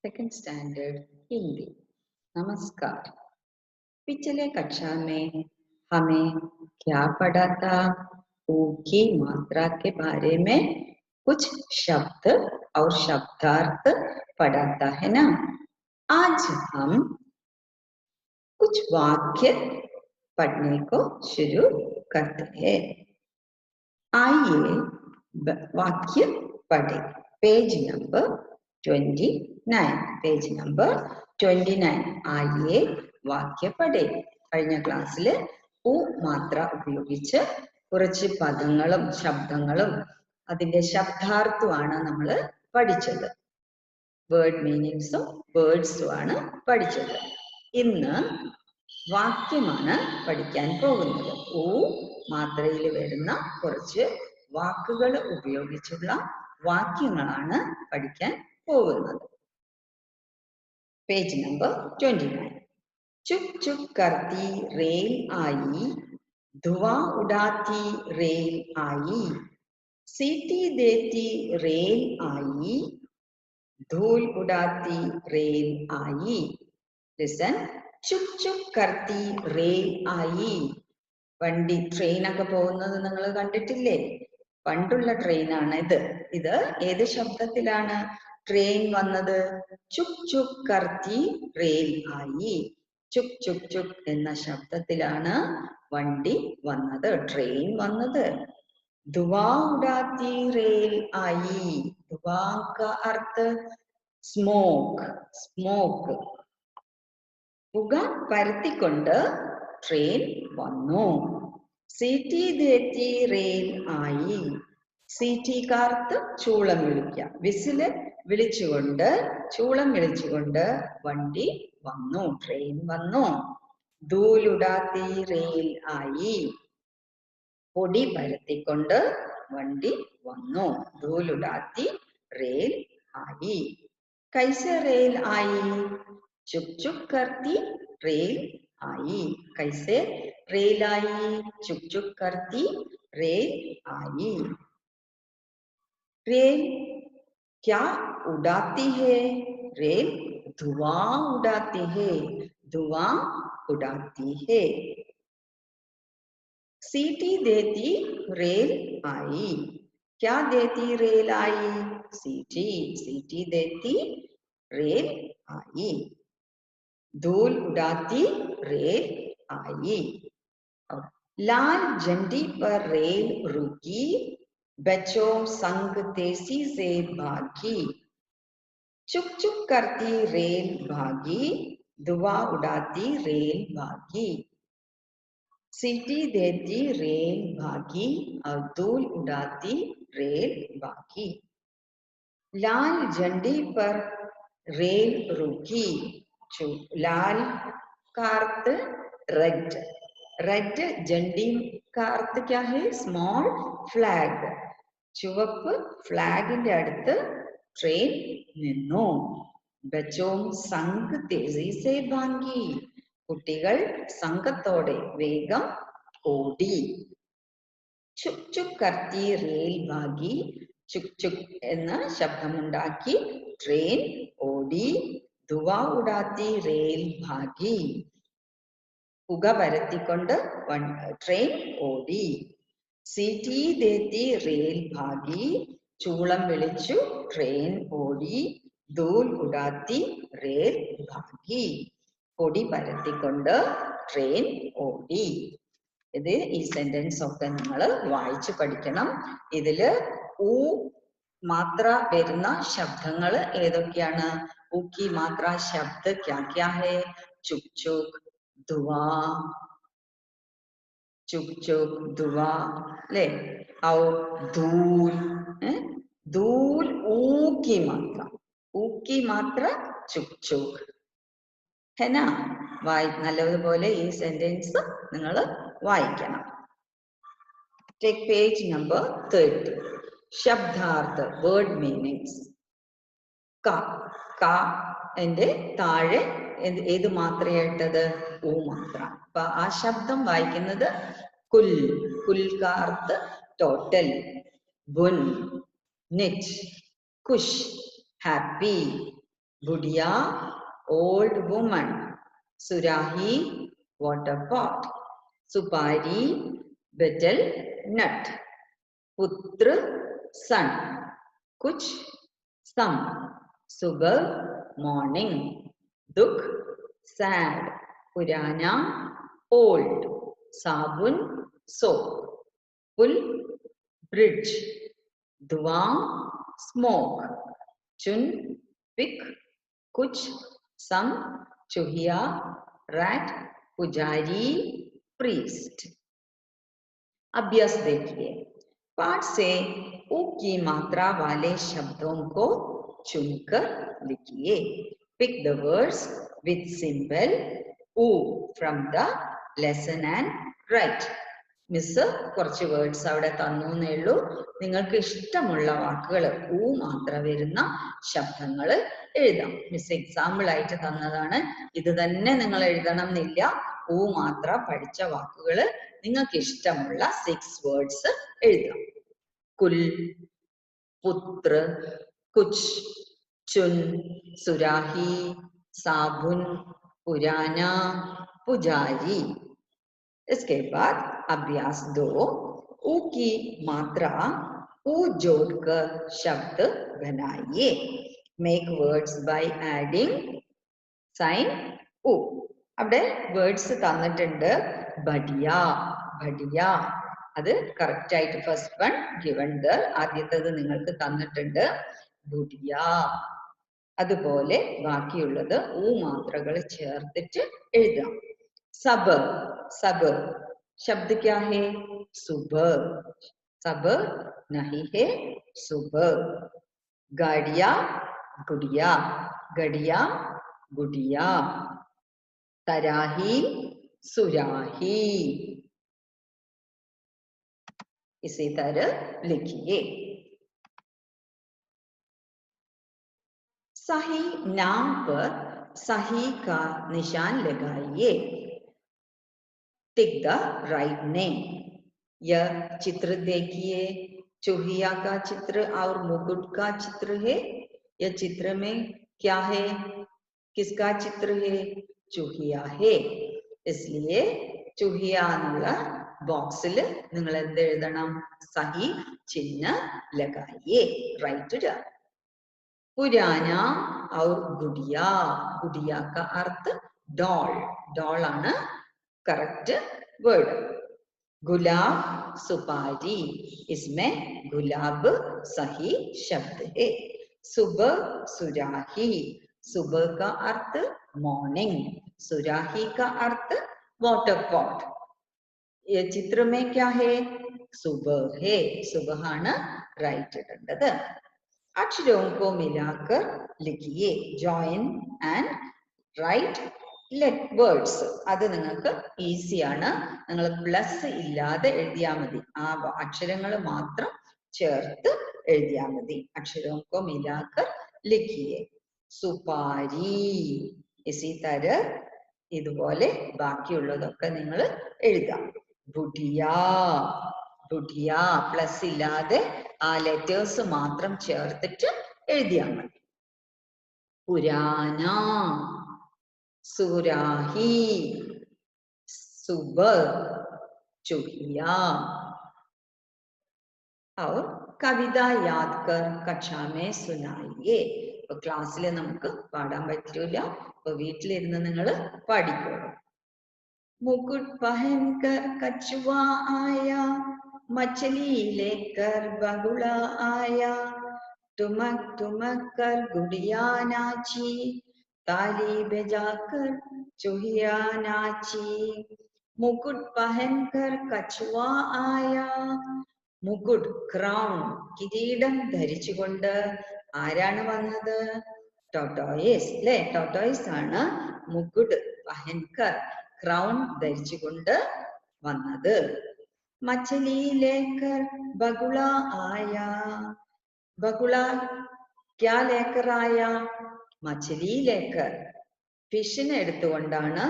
Second standard Hindi. नमस्कार। पिछले कक्षा में हमें क्या पढ़ा था? ऊ की मात्रा के बारे में कुछ शब्द और शब्दार्थ पढ़ा था, है ना? आज हम कुछ वाक्य पढ़ने को शुरू करते हैं। आइए वाक्य पढ़े। Page number 29। Page number 29। ആയേ വാക്യ പഠേ. കഴിഞ്ഞ ക്ലാസ്സിൽ ഉ മാത്ര ഉപയോഗിച്ച് കുറച്ച് പദങ്ങളും ശബ്ദങ്ങളും അതിന്റെ ശബ്ദാർത്ഥവുമാണ് നമ്മൾ പഠിച്ചത്. വേർഡ് മീനിങ്സും വേർഡ്സുമാണ് പഠിച്ചത്. ഇന്ന് വാക്യമാണ് പഠിക്കാൻ പോകുന്നത്. ഉ മാത്രയിൽ വരുന്ന കുറച്ച് വാക്കുകൾ ഉപയോഗിച്ചുള്ള വാക്യങ്ങളാണ് പഠിക്കാൻ പോകുന്നത്. Page number 29. चुप चुप करती रेल आई, धुआं उड़ाती रेल आई, सीटी देती रेल आई, धूल उड़ाती रेल आई. Listen. चुप चुप करती रेल आई. വണ്ടി ട്രെയിനൊക്കെ പോകുന്നത് നിങ്ങൾ കണ്ടിട്ടില്ലേ? പണ്ടുള്ള ട്രെയിനാണ് ഇത്. ഇത് ഏത് ശബ്ദത്തിലാണ് ട്രെയിൻ വന്നത്? ചുപ് ചുപ് കർത്തി റെയിൽ ആയി. ചുപ് ചുപ് ചുപ് എന്ന ശബ്ദത്തിലാണ് വണ്ടി വന്നത്, ട്രെയിൻ വന്നത്. ധുവാ ഉഡാത്തി റെയിൽ ആയി. ധുവാ का अर्थ സ്മോക്ക്. സ്മോക്ക്. പുക പരത്തിക്കൊണ്ട് ട്രെയിൻ വന്നു. സീറ്റി ദേത്തി റെയിൽ ആയി. സീറ്റി കാർത്ത് ചൂളം വിളിക്കുക. വിസില് വിളിച്ചുകൊണ്ട്, ചൂളം വിളിച്ചുകൊണ്ട് വണ്ടി വന്നു, ട്രെയിൻ വന്നു. ധൂലുടാത്തി റെയിൽ ആയി. പൊടി പരത്തിക്കൊണ്ട് വണ്ടി വന്നു. ധൂലുടാത്തി റെയിൽ ആയി. കൈസെ റെയിൽ ആയി? चुप चुप करती रेल आई. कैसे रेल आई? चुप चुप करती रेल आई. रेल क्या उड़ाती है? रेल धुआं उड़ाती है. धुआं उड़ाती है. सीटी देती रेल आई. क्या देती रेल आई? सीटी. सीटी देती रेल आई. धूल उड़ाती रेल आई. लाल झंडी पर रेल रुकी, बच्चों संग तेजी से भागी. चुप चुप करती रेल भागी, धुआं उड़ाती रेल भागी. सीटी देती रेल भागी और धूल उड़ाती रेल भागी. लाल झंडी पर रेल रुकी. लाल का अर्थ रेड. रेड झंडी का अर्थ क्या है? Small flag. ചുവപ്പ് ഫ്ലാഗിന്റെ അടുത്ത് ട്രെയിൻ നിന്നു. ബച്ചോം സംഘ് തേസി സേ ഭാഗി. കുട്ടികൾ സംഘത്തോടെ വേഗം ഓടി. ചുപ് ചുപ് കർത്തി റെയിൽ ഭാഗി. ചുപ് ചുപ് എന്ന ശബ്ദമുണ്ടാക്കി ട്രെയിൻ ഓടി. ധുവാ ഉഡാത്തി റെയിൽ ഭാഗി. പുക പരത്തിക്കൊണ്ട് ട്രെയിൻ ഓടി. സീറ്റി ദേത്തി റെയിൽ ഭാഗി. ചൂളം വിളിച്ചു ട്രെയിൻ ഓടി. ധൂൽ ഉഡാത്തി റെയിൽ ഭാഗി. പൊടി പരത്തിക്കൊണ്ട് ട്രെയിൻ ഓടി. ഇത് ഈ സെന്റൻസ് ഒക്കെ നിങ്ങൾ വായിച്ചു പഠിക്കണം. ഇതില് ഊ മാത്ര വരുന്ന ശബ്ദങ്ങൾ ഏതൊക്കെയാണ്? ऊ की मात्रा शब्द क्या क्या है? चुप चुप, धुआं, चुप चुप, धुआं, ले और धूल. धूल ऊ की मात्रा. ऊ की मात्रा चुप चुप, है ना? നല്ലതുപോലെ ഈ സെന്റൻസ് നിങ്ങൾ വായിക്കണം. Take page number 30. ശബ്ദാർത്ഥ വേർഡ് മീനിങ്സ്. ക. ക എന്റെ താഴെ ഏത് മാത്രയായിട്ടത്? ഊ മാത്ര. അപ്പൊ ആ ശബ്ദം വായിക്കുന്നത് കുൽ. കുൽ കാ അർത്ഥ ടോട്ടൽ. ബുൻ, നിറ്റ്, കുഷ്, happy. Budia, old woman. Surahi, water pot. Supari, betel nut. Putra, son. Kuch, some. Subah, morning. Dukh, sad. Purana, old. Sabun, soap. Pul, bridge. Dhuan, smoke. Chun, pick. Kuch, some. Chuhia, rat. Pujari, priest. अभ्यास देखिए. पाठ से उ की मात्रा वाले शब्दों को चुनकर लिखिए. Pick the words with symbol U from the lesson and write. Miss കുറച്ച് വേർഡ്സ് അവിടെ തന്നേ ഉള്ളൂ. നിങ്ങൾക്ക് ഇഷ്ടമുള്ള വാക്കുകൾ ഊ മാത്രം വരുന്ന ശബ്ദങ്ങൾ എഴുതാം. മിസ് എക്സാമ്പിൾ ആയിട്ട് തന്നതാണ്. ഇത് തന്നെ നിങ്ങൾ എഴുതണം എന്നില്ല. ഊ മാത്രം പഠിച്ച വാക്കുകൾ നിങ്ങൾക്ക് ഇഷ്ടമുള്ള 6 വേർഡ്സ് എഴുതാം. കുൽ, പുത്ര, കുച്ച്, ചുൻ, സുരാഹി, സാബുൻ, പുരാന, पुजारी. इसके बाद अभ्यास 2. ऊ की मात्रा ऊ जोड़कर शब्द बनाइए. Make words by adding sign U. അവിടെ വേർഡ്സ് തന്നിട്ടുണ്ട്. ബഡിയ, ബഡിയ, അത് കറക്റ്റ് ആയിട്ട് ഫസ്റ്റ് വൺ ഗിവൺ ദർ, ആദ്യത്തേത് നിങ്ങൾക്ക് തന്നിട്ടുണ്ട്. ബുഡിയ. അതുപോലെ ബാക്കിയുള്ളത് ഊ മാത്രകൾ ചേർത്തിട്ട് എഴുതാം. സബ്, സബ് शब्द क्या है? सुबह. सब नहीं है, सुबह. गाड़िया, गुड़िया, गड़िया, गुड़िया. तराही, सुराही. इसी तरह लिखिए. सही नाम पर सही का निशान लगाइए. Tick the write name. यह चित्र देखिए. चूहिया का चित्र और मुकुट का चित्र है. यह चित्र में क्या है? किसका चित्र है? चूहिया है. इसलिए चूहिया എന്നുള്ള ബോക്സിൽ നിങ്ങൾ എന്ത് എഴുതണം? സഹി ചിഹ്ന लगाइए. Write down. पुराना और गुड़िया. गुड़िया का अर्थ डॉल. डॉल ആണ് करेक्ट वर्ड. गुलाब, सुपारी. इसमें गुलाब सही शब्द है. सुबह, सुराही. सुबह का अर्थ मॉर्निंग. सुराही का अर्थ वाटर पॉट. ये चित्र में क्या है? सुबह है. सुबह ആണ് റൈറ്റ് ഇടേണ്ടത്. अक्षरों को मिलाकर लिखिए. Join and right words. അത് നിങ്ങൾക്ക് ഈസിയാണ്. നിങ്ങൾ പ്ലസ് ഇല്ലാതെ എഴുതിയാൽ മതി. ആ അക്ഷരങ്ങൾ മാത്രം ചേർത്ത് എഴുതിയാൽ മതി. അക്ഷരോं को मिलाकर लिखिए. സുപാരി. ഇസി തരഹ ഇതുപോലെ ബാക്കിയുള്ളതൊക്കെ നിങ്ങൾ എഴുതാം. ബുഡിയ, ബുഡിയ പ്ലസ് ഇല്ലാതെ ആ ലെറ്റേഴ്സ് മാത്രം ചേർത്തിട്ട് എഴുതിയാൽ മതി. പുരാന, सुराही, सुबह, चूहिया. और कविता याद कर कक्षा में सुनाइए. ഇപ്പൊ ക്ലാസ്സിൽ നമുക്ക് പാടാൻ പറ്റില്ല. അപ്പൊ വീട്ടിലിരുന്ന് നിങ്ങൾ പാടിക്കോളൂ. मुकुट पहनकर कछुआ आया, मछली लेकर बगुला आया. ठुमक ठुमक कर गुड़िया नाची, ताली बजाकर चूहिया नाची. मुकुट पहनकर कछुआ आया. मुकुट ക്രൗൺ, കിരീടം ധരിച്ചുകൊണ്ട് ആരാണ് വന്നത്? ടോട്ടോയിസ് അല്ലേ? ടോട്ടോയിസ് ആണ് മുകുട് പഹൻകർ ക്രൗൺ ധരിച്ചുകൊണ്ട് വന്നത്. മछली लेकर बगुला आया. बगुला क्या लेकर आया? മछലി ലേക്കർ ഫിഷിനെ എടുത്തുകൊണ്ടാണ്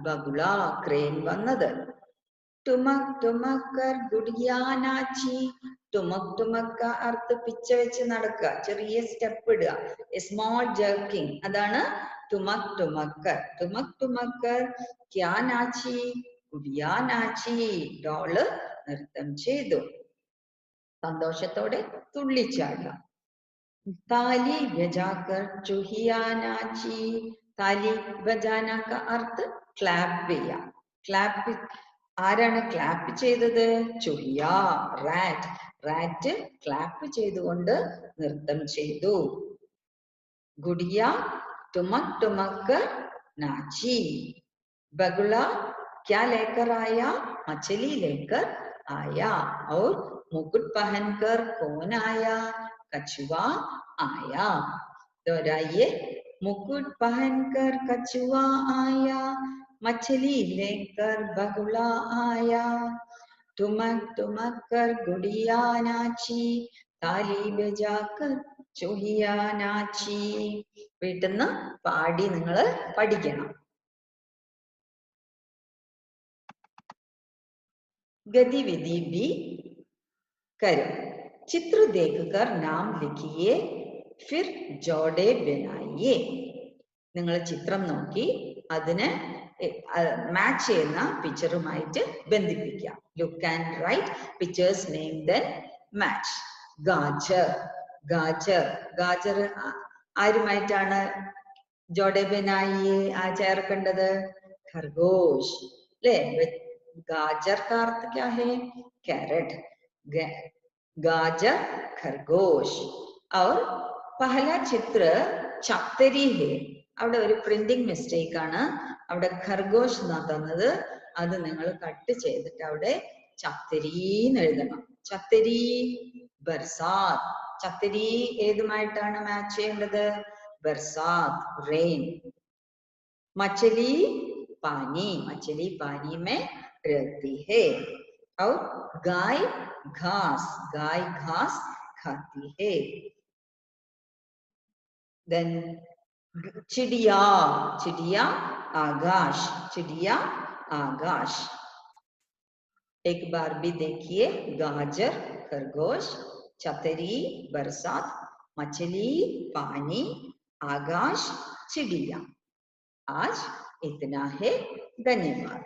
ബഗുള ക്രെയിൻ വന്നത്. टुमक कर गुड़िया नाची. टुमक का अर्थ പിച്ച വെച്ച് നടക്കുക, ചെറിയ സ്റ്റെപ്പ് ഇടുക, സ്മോൾ ജർക്കിംഗ്, അതാണ് टुमक कर क्या नाची, गुड़िया नाची, ഡോള് നൃത്തം ചെയ്തു. സന്തോഷത്തോടെ തുള്ളിച്ചാടുക. ताली बजाकर चूहिया नाची. ताली बजाना का अर्थ ക്ലാപ്പ് ചെയ്യുക. ക്ലാപ്പ് ആരാണ് ക്ലാപ്പ് ചെയ്തത്? ചുഹിയ, റാറ്റ്. റാറ്റ് ക്ലാപ്പ് ചെയ്തുകൊണ്ട് നൃത്തം ചെയ്തു. ഗുഡിയ टुमक नाची. बगुला क्या लेकर आया, मछली लेकर आया. और मुकुट पहनकर कौन आया, कछुआ आया. दोहराइए. मुकुट पहनकर कछुआ आया, मछली लेकर बगुला आया. टुमक कर गुड़िया नाची, ताली बजाकर चूहिया नाची. വീട്ടിന്ന് പാടി നിങ്ങൾ പഠിക്കണം. गतिविधि भी करो. चित्र देखकर नाम लिखिए, फिर जोड़े बनाइए. നിങ്ങൾ ചിത്രം നോക്കി അതിനെ മാച്ച് ചെയ്യുന്ന പിക്ചറുമായിട്ട് ബന്ധിപ്പിക്കുക. Look and write pictures name then match. ഗാജർ, ഗാജർ, ഗാജർ ആരുമായിട്ടാണ് ജോഡെ ബനായിയെ ചേർക്കേണ്ടത്? ഖർഗോഷ് അല്ലേ? गाजर का अर्थ क्या है? कैरेट. गाजर खरगोश. और पहला चित्र ചത്തരി है. അവിടെ ഒരു പ്രിന്റിംഗ് മിസ്റ്റേക്ക് ആണ്. അവിടെ ഖർഗോഷ് എന്നാ തന്നത്. അത് നിങ്ങൾ കട്ട് ചെയ്തിട്ട് അവിടെ ചത്തരി എന്ന് എഴുതണം. ചത്തരി ബർസാത്ത്. ചത്തരി ഏതുമായിട്ടാണ് മാച്ച് ചെയ്യേണ്ടത്? ബർസാത്ത്, റെയിൻ. മച്ചലി पानी, मछली पानी में रहती है. और गाय घास, गाय घास खाती है. देन चिड़िया, चिड़िया आकाश, चिड़िया आकाश. एक बार भी देखिए. गाजर खरगोश, चतरी बरसात, मछली पानी, आकाश चिड़िया. आज इतना है. धन्यवाद.